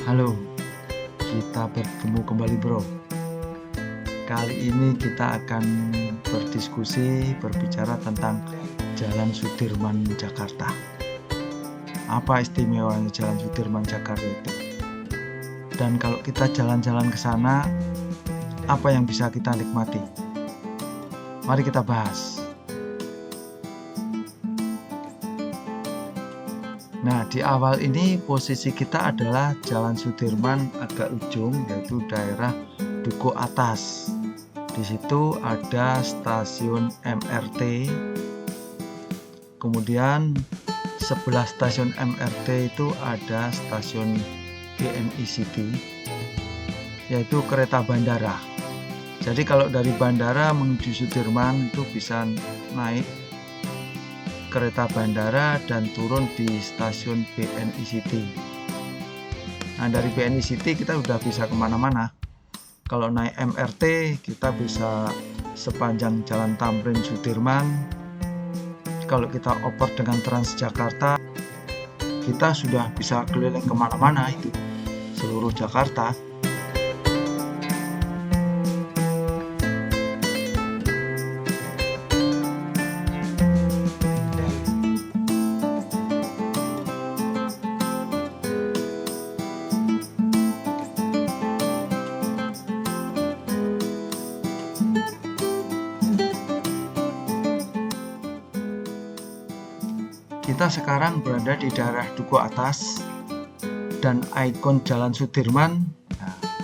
Halo, kita bertemu kembali bro. Kali ini kita akan berbicara tentang Jalan Sudirman Jakarta. Apa istimewanya Jalan Sudirman Jakarta itu? Dan kalau kita jalan-jalan ke sana, apa yang bisa kita nikmati? Mari kita bahas. Nah, di awal ini posisi kita adalah Jalan Sudirman agak ujung, yaitu daerah Duku Atas. Di situ ada stasiun MRT. Kemudian sebelah stasiun MRT itu ada stasiun BNI City, yaitu kereta bandara. Jadi kalau dari bandara menuju Sudirman itu bisa naik kereta bandara dan turun di stasiun BNI City. Nah, dari BNI City kita udah bisa kemana-mana. Kalau naik MRT kita bisa sepanjang Jalan Tamrin Sudirman. Kalau kita oper dengan Transjakarta, kita sudah bisa keliling kemana-mana itu seluruh Jakarta. Kita sekarang berada di daerah Duku Atas dan ikon Jalan Sudirman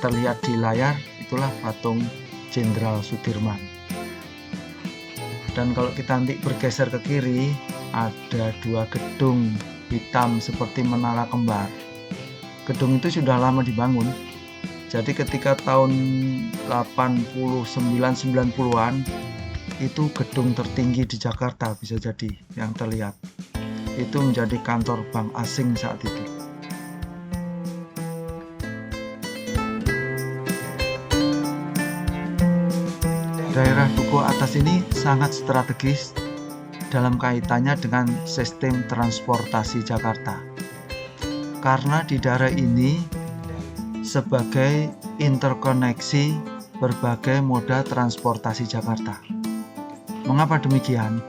terlihat di layar, itulah patung Jenderal Sudirman. Dan kalau kita nanti bergeser ke kiri, ada dua gedung hitam seperti menara kembar. Gedung itu sudah lama dibangun. Jadi ketika tahun 89-90-an itu gedung tertinggi di Jakarta bisa jadi yang terlihat. Itu menjadi kantor bank asing saat itu. Daerah Duku Atas ini sangat strategis dalam kaitannya dengan sistem transportasi Jakarta. Karena di daerah ini sebagai interkoneksi berbagai moda transportasi Jakarta. Mengapa demikian?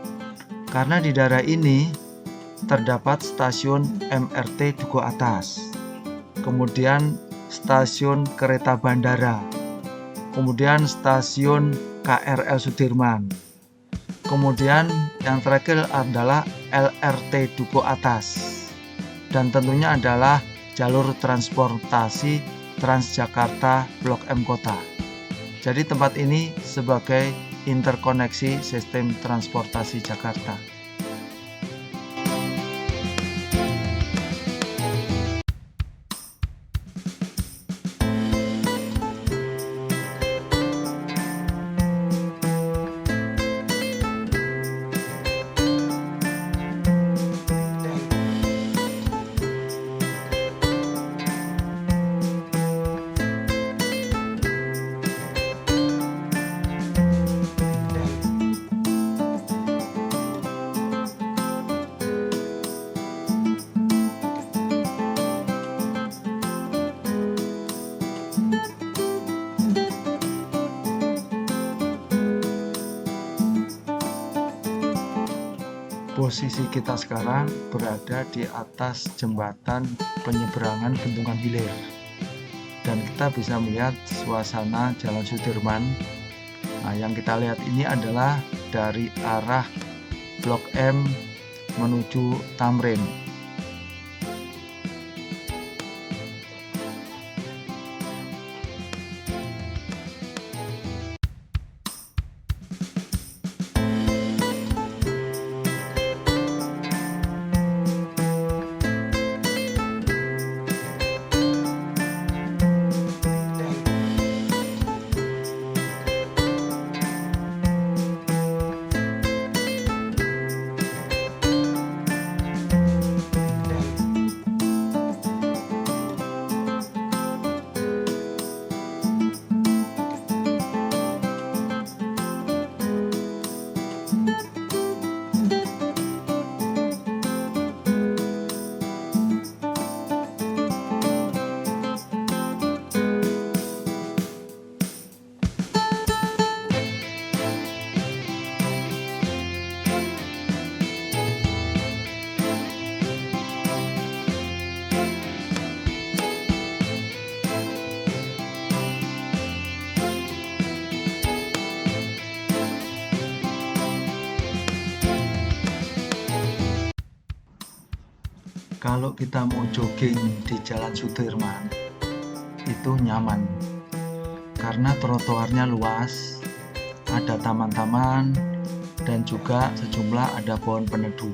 Karena di daerah ini terdapat stasiun MRT Duku Atas, kemudian stasiun kereta bandara, kemudian stasiun KRL Sudirman, kemudian yang terakhir adalah LRT Duku Atas, dan tentunya adalah jalur transportasi Transjakarta Blok M Kota. Jadi tempat ini sebagai interkoneksi sistem transportasi Jakarta. Posisi kita sekarang berada di atas jembatan penyeberangan Bendungan Hilir, dan kita bisa melihat suasana Jalan Sudirman. Nah, yang kita lihat ini adalah dari arah Blok M menuju Tamrin. Kalau kita mau jogging di Jalan Sudirman itu nyaman karena trotoarnya luas, ada taman-taman, dan juga sejumlah ada pohon peneduh.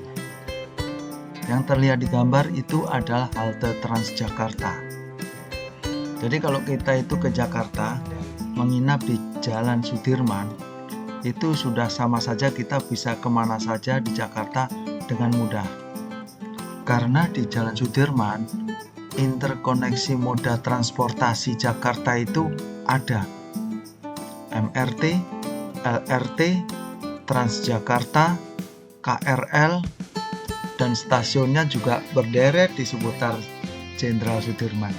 Yang terlihat di gambar itu adalah halte Transjakarta. Jadi kalau kita itu ke Jakarta menginap di Jalan Sudirman, itu sudah sama saja kita bisa kemana saja di Jakarta dengan mudah. Karena di Jalan Sudirman, interkoneksi moda transportasi Jakarta itu ada. MRT, LRT, Transjakarta, KRL, dan stasiunnya juga berderet di seputar Jenderal Sudirman.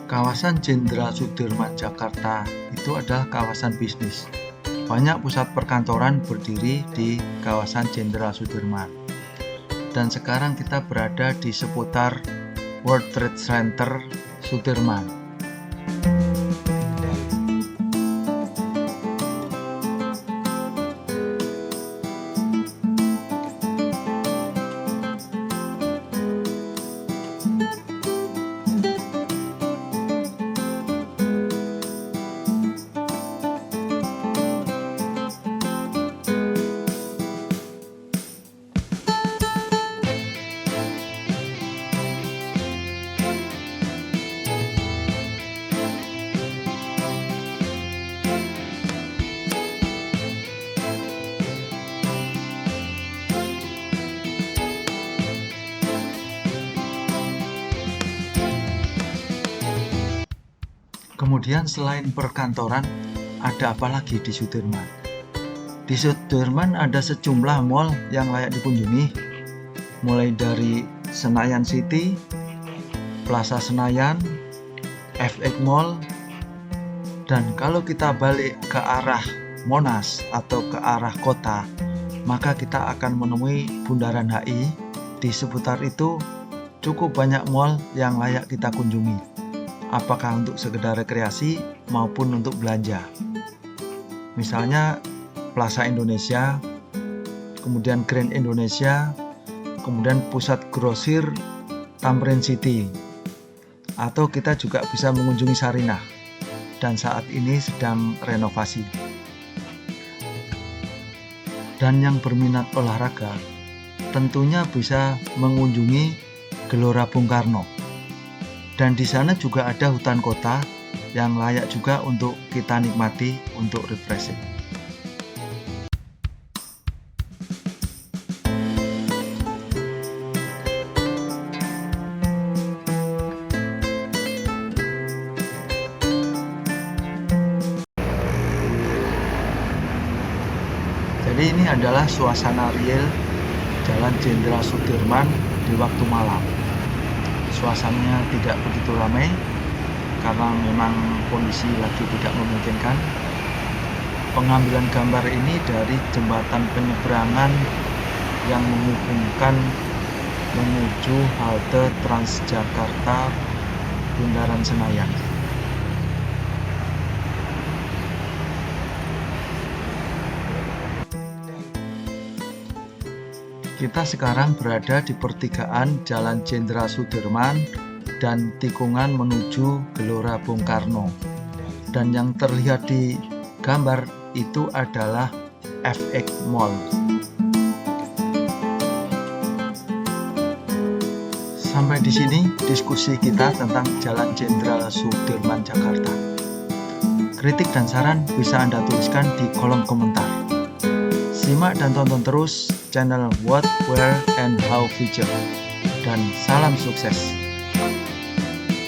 Kawasan Jenderal Sudirman Jakarta itu adalah kawasan bisnis. Banyak pusat perkantoran berdiri di kawasan Jenderal Sudirman. Dan sekarang kita berada di seputar World Trade Center Sudirman. Kemudian selain perkantoran, ada apa lagi di Sudirman? Di Sudirman ada sejumlah mall yang layak dikunjungi, mulai dari Senayan City, Plaza Senayan, FX Mall, dan kalau kita balik ke arah Monas atau ke arah kota, maka kita akan menemui Bundaran HI. Di seputar itu cukup banyak mall yang layak kita kunjungi, apakah untuk sekedar rekreasi maupun untuk belanja. Misalnya Plaza Indonesia, kemudian Grand Indonesia, kemudian pusat grosir Tamrin City, atau kita juga bisa mengunjungi Sarinah, dan saat ini sedang renovasi. Dan yang berminat olahraga tentunya bisa mengunjungi Gelora Bung Karno. Dan di sana juga ada hutan kota yang layak juga untuk kita nikmati untuk refreshing. Jadi ini adalah suasana real Jalan Jenderal Sudirman di waktu malam. Suasananya tidak begitu ramai karena memang kondisi lagi tidak memungkinkan. Pengambilan gambar ini dari jembatan penyeberangan yang menghubungkan menuju halte Transjakarta Bundaran Senayan. Kita sekarang berada di pertigaan Jalan Jenderal Sudirman dan tikungan menuju Gelora Bung Karno. Dan yang terlihat di gambar itu adalah FX Mall. Sampai di sini diskusi kita tentang Jalan Jenderal Sudirman Jakarta. Kritik dan saran bisa Anda tuliskan di kolom komentar. Simak dan tonton terus channel What, Where, and How Future. Dan salam sukses!